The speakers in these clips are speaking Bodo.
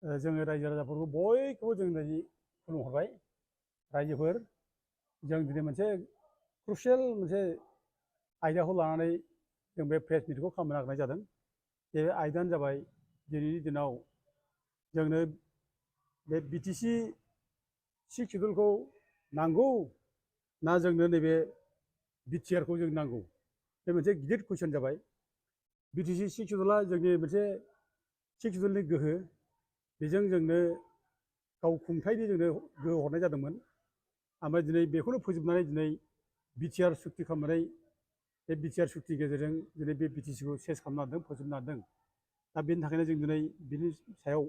जोङो रायजो राजाफोरखौ बयखौबो जों दिनै खुलुमहरबाय। रायजोफोर जों दिनै मोनसे क्रुसियेल मोनसे आयदाखौ लानानै जों बे प्रेस मिटखौ खालामनो नागिरनाय जादों। बे आयदायानो जाबाय दिनैनि दिनाव जोंनो बे बिटिसि सिक्स सिडिउलखौ नांगौ ना जोंनो नैबे बिटिआरखौ जों नांगौ, बे मोनसे गिदिर कुइसन जाबाय। बिटिसि सिक्स सिडिउला जोंनि मोनसे सिक्स सिडिउलनि गोहो, बेजों जोंनो गाव खुंथायनि जोंनो गोहो हरनाय जादोंमोन। ओमफ्राय दिनै बेखौनो फोजोबनानै दिनै बिटिआर सुक्ति खालामनानै बे बिटिआर सुक्तिनि गेजेरजों दिनै बे बिटिसिखौ सेस खालामनो हादों, फोजोबनो हादों। दा बेनि थाखायनो जों दिनै बिनि सायाव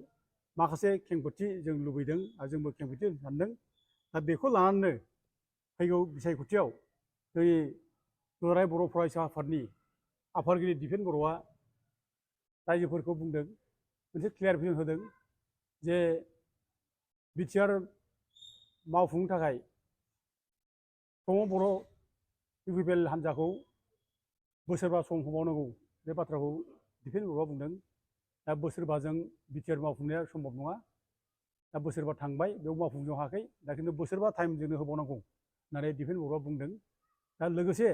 माखासे खेंफोरथि जों लुबैदों आरो जोंबो खेंफोरथि होनो सानदों। दा बेखौ लानानैनो फैगौ बिसायख'थियाव जोंनि दुलाराय बर' फरायसा आफादनि आफादगिरि दिपेन बर'आ रायजोफोरखौ बुंदों, मोनसे क्लियारिफिकेसन होदों जे बिटिआर मावफुंनो थाखाय प्रमद बर' इउपिपिएल हान्जाखौ बोसोरबा सम होबावनांगौ, बे बाथ्राखौ दिपेन बर'आ बुंदों। दा बोसोरबाजों बिटिआर मावफुंनाया सम्भब नङा। दा बोसोरबा थांबाय, बेयाव मावफुंनो हायाखै। दा खिन्थु बोसोरबा टाइम जोंनो होबावनांगौ होननानै दिपेन बर'आ बुंदों। दा लोगोसे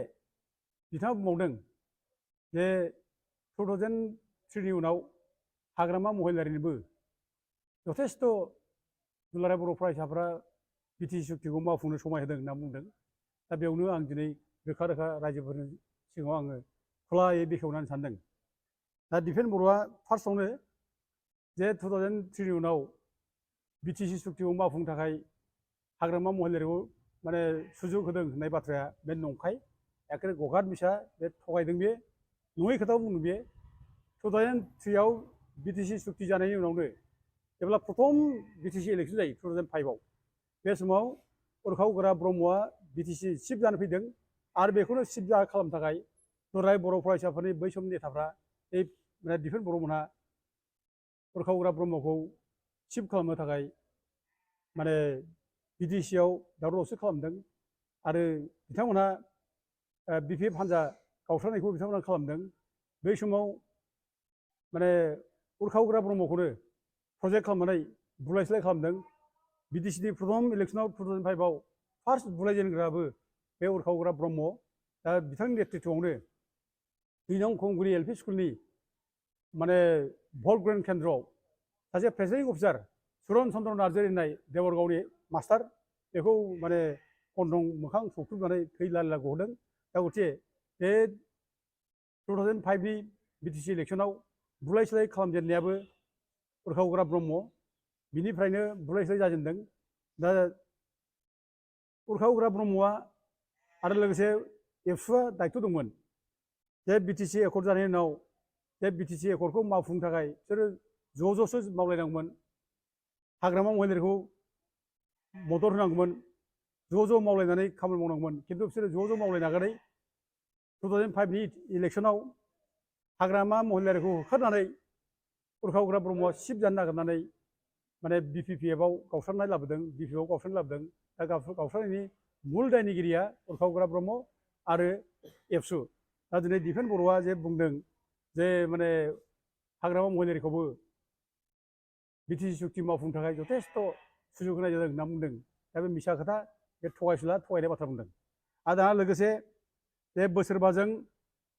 बिथाङा बुंबावदों जे 2003नि उनाव हाग्रामा महिलारिनोबो जथेस्थ' दुलाराय बर' फरायसाफ्रा बिटिसि सुक्तिखौ मावफुंनो समाय होदों होनना बुंदों। दा बेयावनो आं दिनै रोखा रोखा रायजोफोरनि सिगाङाव आङो खुलायै बेखेवनानै सानदों। दा दिपेन बर'आ फार्स्टआवनो जे 2003नि उनाव बिटिसि सुक्तिखौ मावफुंनो थाखाय हाग्रामा महिलारिखौ माने सुजुग होदों होननाय बाथ्राया बे नंखाय, एखेबारे गगार मिसा, बे थगायदों, बे नङै खोथाखौ बुंदों। बे 2003आव बिटिसि सुक्ति जानायनि उनावनो जेब्ला प्रथम बिटिसि इलेक्सन जायो 2005आव, बे समाव उरखाव गोरा ब्रह्मआ बिटिसि चिफ जानो फैदों आरो बेखौनो चिफ खालामनो थाखाय दुलाराय बर' फरायसाफोरनि बै समनि नेताफ्रा दिपेन बर'मोनहा उरखाव गोरा ब्रह्मखौ चिफ खालामनो थाखाय माने बिटिसिआव दावराव दावसि खालामदों आरो बिथांमोनहा बिपिएफ हान्जा गावस्रानायखौ बिथांमोना खालामदों। बै समाव माने उरखाव गोरा ब्रह्मखौनो प्रजेक्ट खालामनानै बुलाय सोलाय खालामदों। बिटिसिनि प्रथम इलेक्सनाव 2005आव फार्स्ट बुलायजेनग्राबो बे उरखाव गोरा ब्रह्म। दा बिथांनि नेतृत्वआवनो 2 नं खमगुरि एलपि स्कुलनि माने भट ग्रहण केन्द्रआव सासे प्रेसाइडिं अफिसार सुरन चन्द्र नार्जारि होननाय देबरगावनि मास्टार, बेखौ माने गन्थं मोखां सौथुबनानै थै लाला गहोदों। दा गथिखे बे 2005नि बिटिसि इलेक्सनाव बुलाय सोलाय खालामजेननायाबो उरखाव गोरा ब्रह्म, बिनिफ्रायनो बुलाय सोलाय जाजेनदों। दा उरखाव गोरा ब्रह्मआ आरो लोगोसे एबसुआ दायथ' दंमोन जे बिटिसि एकर्ड जानायनि उनाव बे बिटिसि एकर्डखौ मावफुंनो थाखाय बिसोरो ज' ज'सो मावलायनांगौमोन, हाग्रामा महिलारिखौ मदद होनांगौमोन, ज' ज' मावलायनानै खामानि मावनांगौमोन। खिन्थु बिसोरो ज' ज' मावलायनानै 2005नि इलेक्सनाव हाग्रामा महिलारिखौ होखारनानै उरखाव गोरा ब्रह्मआ चिफ जानो नागिरनानै माने बिपिपिएफआव गावस्रानाय लाबोदों, बिपिएफआव गावस्रानाय लाबोदों। दा गावस्रानायनि मुल दायनिगिरिया उरखाव गोरा ब्रह्म आरो एबसु। दा दिनै दिपेन बर'आ जे बुंदों जे माने हाग्रामा महिलारिखौबो बिटिसि सुक्ति मावफुंनो थाखाय जथेस्थ' सुजुग होनाय जादों होनना बुंदों। दा बे मिसा खोथा, बे थगायसुला थगायनाय बाथ्रा बुंदों। आरो दाना लोगोसे बे बोसोरबाजों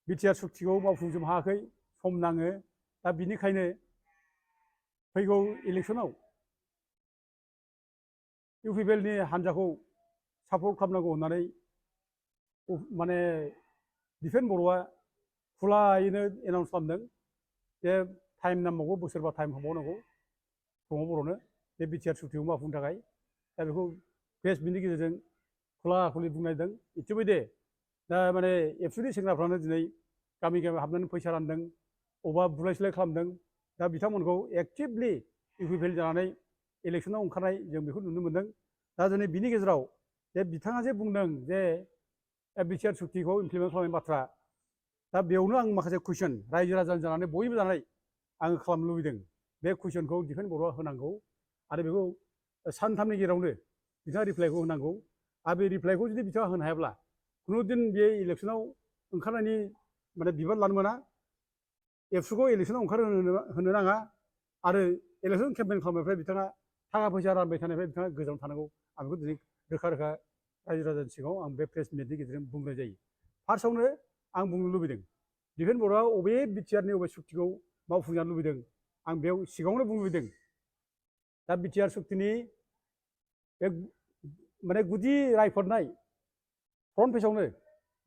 बिटिआर सुक्तिखौ मावफुंजोबनो हायाखै, सम नाङो। दा बिनिखायनो फैगौ इलेक्सनाव इउपिपिएलनि हान्जाखौ सापर्ट खालामनांगौ होननानै माने दिपेन बर'आ खुलायैनो एनाउन्स खालामदों जे टाइम नांबावगौ, बोसोरबा टाइम होबावनांगौ प्रमद बर'नो बे बिटिआर सुक्तिखौ मावफुंनो थाखाय। दा बेखौ प्रेस मिटनि गेजेरजों खुला खुलि बुंनायदों। इतिमयधे दा माने एबसुनि सेंग्राफ्रानो दिनै गामि गामि हाबनानै फैसा रानदों, अबेबा बुलाय सोलाय खालामदों। दा बिथांमोनखौ एक्टिभलि इउपिपिएल जानानै इलेक्सनाव ओंखारनाय जों बेखौ नुनो मोन्दों। दा दिनै बिनि गेजेराव जे बिथाङा जे बुंदों जे बिटिआर सुक्तिखौ इमप्लिमेन्ट खालामनाय बाथ्रा, दा बेयावनो आं माखासे कुइसन रायजो राजा जानानै बयबो जानानै आङो खालामनो लुबैदों। बे कुइसनखौ दिपेन बर'आ होनांगौ आरो बेखौ सानथामनि गेजेरावनो बिथाङा रिप्लाइखौ होनांगौ। आरो बे रिप्लाइखौ जुदि बिथाङा होनो हायाब्ला खुनुदिन बे इलेक्सनाव ओंखारनायनि माने बिबान लानो मोना, एबसुखौ इलेक्सनाव ओंखारहोनो नाङा आरो इलेक्सन केम्पेइन खालामनायनिफ्राय बिथाङा थाखा फैसा रानबाय थानायनिफ्राय बिथाङा गोजानाव थानांगौ आं बेखौ दिनै रोखा रोखा रायजो राजानि सिगाङाव आं बे प्रेस मिटनि गेजेरजों बुंनाय जायो फार्स्टआवनो आं बुंनो लुबैदों दिफेन बर'आ अबे बिटिआरनि अबे सुक्तिखौ मावफुंजानो लुबैदों आं बेयाव सिगाङावनो बुंनो लुबैदों दा बिटिआर सुक्तिनि बे माने गुदि रायफोरनाय फ्रन्ट पेजावनो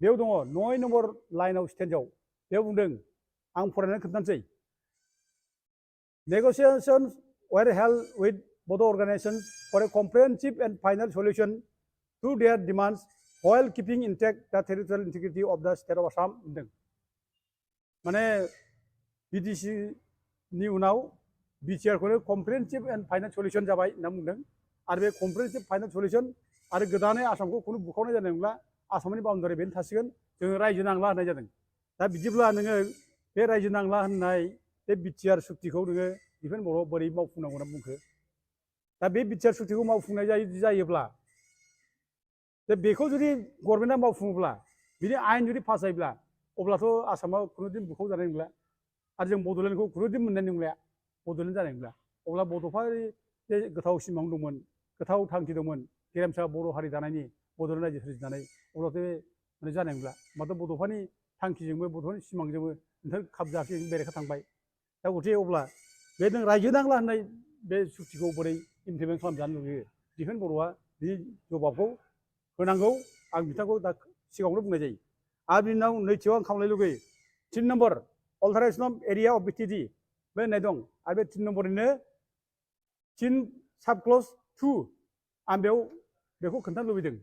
बेयाव दङ 9 नम्बर लाइनाव स्टेन्सआव बेयाव बुंदों आं फरायनानै खोन्थानोसै negotiations were held with both organizations for a comprehensive and final solution to their demands while keeping intact the territorial integrity of the state of Assam बुंदों माने बिटिसि नि उनाव बिटिआरखौनो कम्प्रिहेन्सिभ एन्ड फाइनाल सलिउसन जाबाय होनना बुंदों आरो बे कम्प्रिहेन्सिभ फाइनाल सलिउसन आरो गोदानै आसामखौ खुनु बुखावनाय जानाय नंला आसामनि बाउन्डारि बेनो थासिगोन जोङो रायजो नांला होननाय जादों दा बिदिब्ला नोङो बे रायजो नांला होननाय बे बिटिआर सुक्तिखौ नोङो दिफेन बर'आव बोरै मावफुंनांगौ होनना बुंखो दा बे बिटिआर सुक्तिखौ मावफुंनाय जायोब्ला दा बेखौ जुदि गभर्नमेन्टआ मावफुङोब्ला बिनि आयेन जुदि पास जायोब्ला अब्लाथ' आसामाव खुनुदिन बुखाव जानाय नंला आरो जों बड'लेण्डखौ खुनुदिन मोननाय नंला बड'लेण्ड जानाय नंला अब्ला बड'फानि जे गोथाव सिमां दंमोन गोथाव थांखि दंमोन गेरेमसा बर' हारि दानायनि बड'लेण्ड रायजो सोरजिनानै अब्लाथ' माने जानाय नंला माथो बड'फानि थांखिजोंबो बड'फानि सिमांजोंबो नोंथां खाबजाखै बेरेखा थांबाय दा गथे अब्ला बे नों रायजो नांला होननाय बे सुक्तिखौ बोरै इमप्लिमेन्ट खालामजानो लुबैयो दिफेन बर'आ बे जबाबखौ होनांगौ आं बिथांखौ दा सिगाङावनो बुंनाय जायो आरो बिनि उनाव नैथियाव आं खावलायनो लुगैयो 3 नम्बर अल्टारेशन अफ एरिया अफ बिटिडि बे होननाय दं आरो बे 3 नम्बरनिनो 3 साब क्लज 2 आं बेखौ खोन्थानो लुबैदों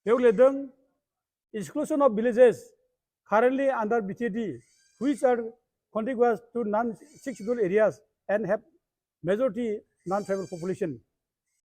बेयाव लिरदों exclusion of villages currently under BTD which are contiguous to non-6 scheduled areas and have majority non-tribal population